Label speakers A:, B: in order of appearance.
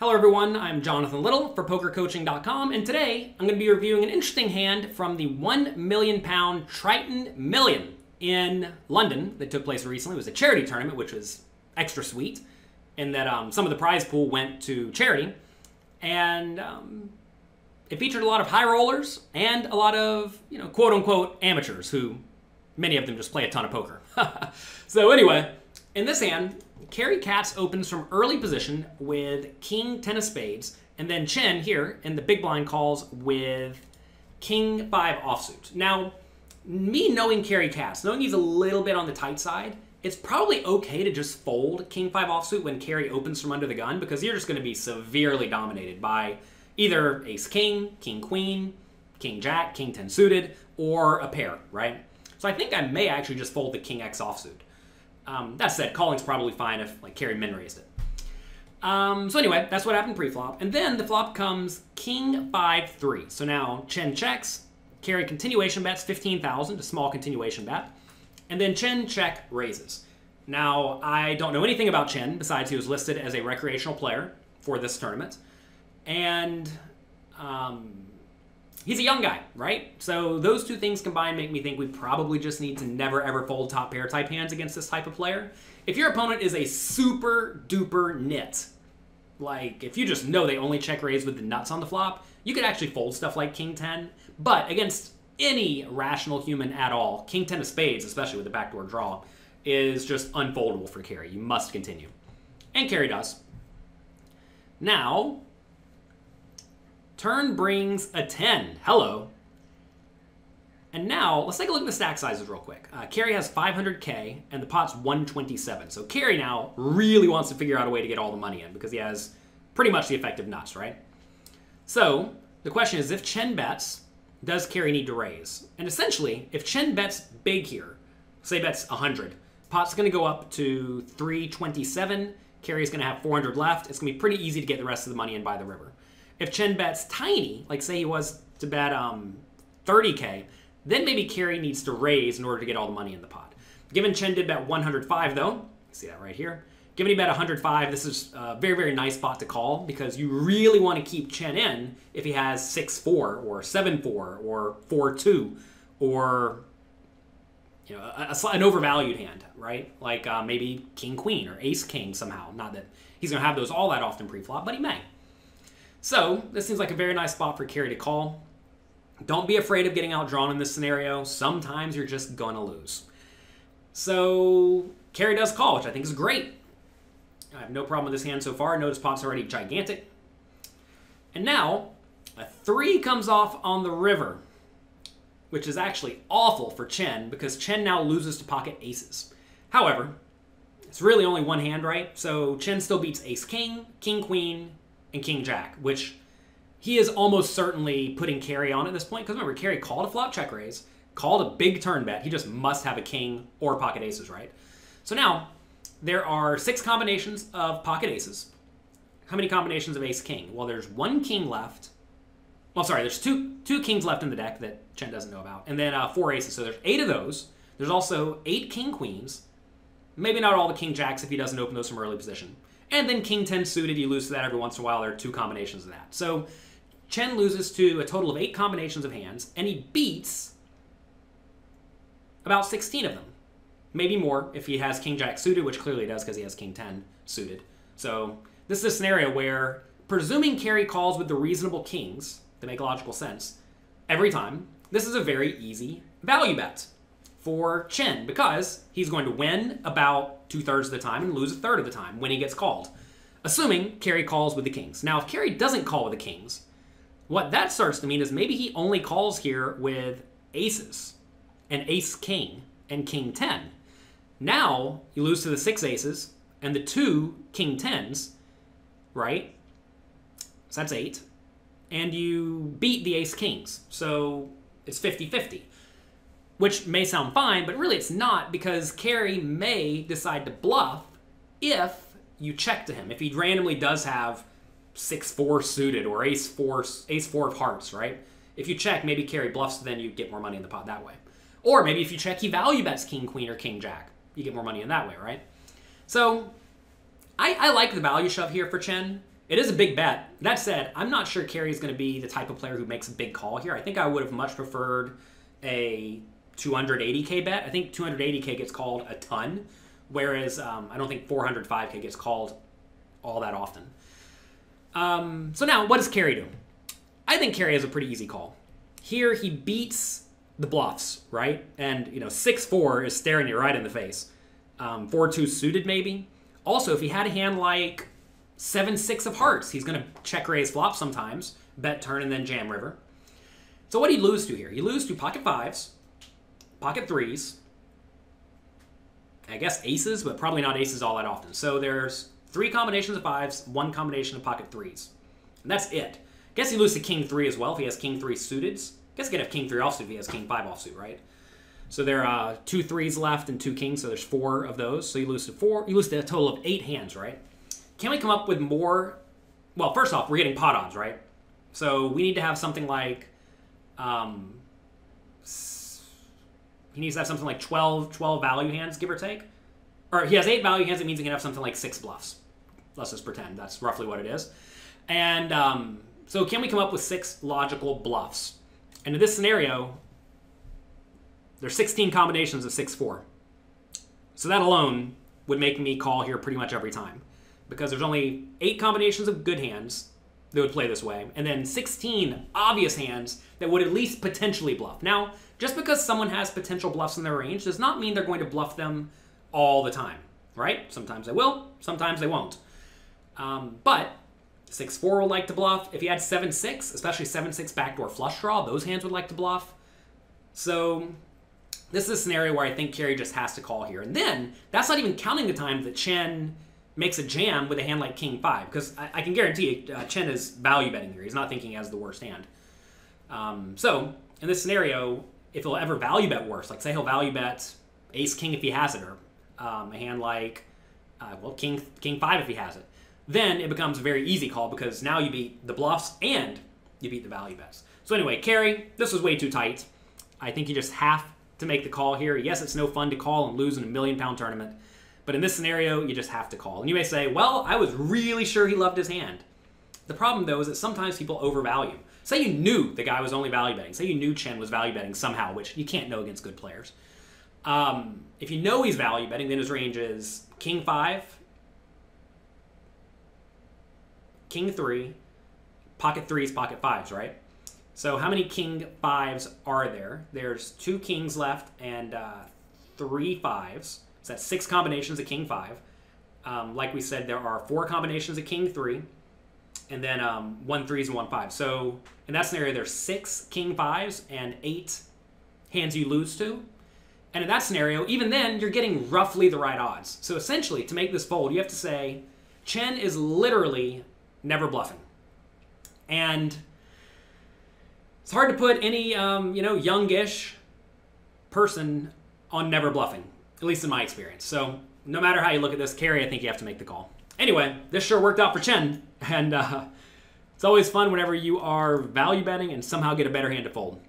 A: Hello everyone, I'm Jonathan Little for PokerCoaching.com, and today I'm going to be reviewing an interesting hand from the £1 million Triton Million in London that took place recently. It was a charity tournament, which was extra sweet, in that some of the prize pool went to charity, and it featured a lot of high rollers and a lot of, quote-unquote amateurs who, many of them just play a ton of poker. So anyway, in this hand, Cary Katz opens from early position with King 10 of spades, and then Chin here in the big blind calls with King 5 offsuit. Now, me knowing Cary Katz, knowing he's a little bit on the tight side, it's probably okay to just fold King 5 offsuit when Cary opens from under the gun, because you're just going to be severely dominated by either Ace King, King Queen, King Jack, King 10 suited, or a pair, right? So I think I may actually just fold the King X offsuit. That said, calling's probably fine if Cary min-raised it. So anyway, that's what happened pre-flop. And then the flop comes King 5-3. So now Chin checks, Cary continuation bets 15,000, a small continuation bet. And then Chin check raises. Now, I don't know anything about Chin, besides he was listed as a recreational player for this tournament. And he's a young guy, right? So those two things combined make me think we probably just need to never ever fold top pair type hands against this type of player. If your opponent is a super duper nit, like if you just know they only check raise with the nuts on the flop, you could actually fold stuff like King 10. But against any rational human at all, King 10 of spades, especially with the backdoor draw, is just unfoldable for Cary. You must continue. And Cary does. Now, turn brings a 10. Hello. And now, let's take a look at the stack sizes real quick. Cary has 500K, and the pot's 127. So Cary now really wants to figure out a way to get all the money in, because he has pretty much the effective nuts, right? So, the question is, if Chin bets, does Cary need to raise? And essentially, if Chin bets big here, say bets 100, pot's going to go up to 327, Cary's going to have 400 left. It's going to be pretty easy to get the rest of the money in by the river. If Chin bets tiny, like say he was to bet 30K, then maybe Cary needs to raise in order to get all the money in the pot. Given Chin did bet 105 though, see that right here. Given he bet 105, this is a very, very nice spot to call, because you really want to keep Chin in if he has 6-4 or 7-4 or 4-2 or an overvalued hand, right? Like maybe King Queen or Ace King somehow. Not that he's going to have those all that often pre-flop, but he may. So, this seems like a very nice spot for Cary to call. Don't be afraid of getting outdrawn in this scenario. Sometimes you're just going to lose. So, Cary does call, which I think is great. I have no problem with this hand so far. Notice pot's already gigantic. And now, a 3 comes off on the river, which is actually awful for Chin, because Chin now loses to pocket aces. However, it's really only one hand, right? So, Chin still beats Ace King, King Queen, and King Jack, which he is almost certainly putting Cary on at this point, because remember, Cary called a flop check raise, called a big turn bet. He just must have a king or pocket aces, right? So now, there are 6 combinations of pocket aces. How many combinations of ace king? Well, there's 1 king left. Well, sorry, there's two kings left in the deck that Chin doesn't know about, and then 4 aces, so there's 8 of those. There's also 8 king queens. Maybe not all the king jacks if he doesn't open those from early position. And then King 10 suited, you lose to that every once in a while. There are 2 combinations of that. So Chin loses to a total of 8 combinations of hands, and he beats about 16 of them. Maybe more if he has King Jack suited, which clearly he does because he has King 10 suited. So this is a scenario where, presuming Cary calls with the reasonable kings, to make logical sense, every time, this is a very easy value bet for Chin, because he's going to win about 2/3 of the time and lose 1/3 of the time when he gets called, assuming Cary calls with the kings. Now, if Cary doesn't call with the kings, what that starts to mean is maybe he only calls here with aces and ace king and king 10. Now, you lose to the 6 aces and the 2 king 10s, right? So that's 8. And you beat the ace kings, so it's 50-50. Which may sound fine, but really it's not, because Cary may decide to bluff if you check to him. If he randomly does have 6-4 suited or ace-4 of hearts, right? If you check, maybe Cary bluffs, then you get more money in the pot that way. Or maybe if you check, he value bets King Queen or King Jack. You get more money in that way, right? So I like the value shove here for Chin. It is a big bet. That said, I'm not sure Cary's going to be the type of player who makes a big call here. I think I would have much preferred a 280K bet. I think 280K gets called a ton, whereas I don't think 405K gets called all that often. So now, what does Cary do? I think Cary has a pretty easy call. Here, he beats the bluffs, right? And, 6-4 is staring you right in the face. 4-2 suited, maybe. Also, if he had a hand like 7-6 of hearts, he's going to check raise flop sometimes, bet turn, and then jam river. So what do you lose to here? You lose to pocket fives, pocket threes, I guess aces, but probably not aces all that often. So there's 3 combinations of fives, 1 combination of pocket threes. And that's it. Guess you lose to king 3 as well if he has king 3 suited. Guess you could have king 3 offsuit if he has king 5 offsuit, right? So there are 2 threes left and 2 kings, so there's 4 of those. So you lose to 4. You lose to a total of 8 hands, right? Can we come up with more? Well, first off, we're getting pot odds, right? So we need to have something like, he needs to have something like 12 value hands, give or take. Or he has 8 value hands, it means he can have something like 6 bluffs. Let's just pretend that's roughly what it is. And so can we come up with 6 logical bluffs? And in this scenario, there's 16 combinations of 6-4. So that alone would make me call here pretty much every time, because there's only 8 combinations of good hands that would play this way, and then 16 obvious hands that would at least potentially bluff. Now, just because someone has potential bluffs in their range does not mean they're going to bluff them all the time, right? Sometimes they will, sometimes they won't. But 6-4 will like to bluff. If you had 7-6, especially 7-6 backdoor flush draw, those hands would like to bluff. So this is a scenario where I think Cary just has to call here. And then, that's not even counting the time that Chen makes a jam with a hand like king 5, because I can guarantee you, Chen is value betting here. He's not thinking he has the worst hand. So, in this scenario, if he'll ever value bet worse, like say he'll value bet ace king if he has it, or a hand like, king 5 if he has it, then it becomes a very easy call, because now you beat the bluffs and you beat the value bets. So anyway, Cary, this was way too tight. I think you just have to make the call here. Yes, it's no fun to call and lose in a £1 million tournament, but in this scenario, you just have to call. And you may say, well, I was really sure he loved his hand. The problem, though, is that sometimes people overvalue. Say you knew the guy was only value betting. Say you knew Chen was value betting somehow, which you can't know against good players. If you know he's value betting, then his range is king 5, king 3, pocket 3s, pocket 5s, right? So how many king 5s are there? There's 2 kings left and 3 5s. So that's 6 combinations of king 5. Like we said, there are 4 combinations of king 3, and then 1 3s and 1 5. So in that scenario, there's 6 king 5s and 8 hands you lose to. And in that scenario, even then, you're getting roughly the right odds. So essentially, to make this fold, you have to say, Chen is literally never bluffing. And it's hard to put any, youngish person on never bluffing, at least in my experience. So no matter how you look at this, Cary, I think you have to make the call. Anyway, this sure worked out for Chen, and it's always fun whenever you are value betting and somehow get a better hand to fold.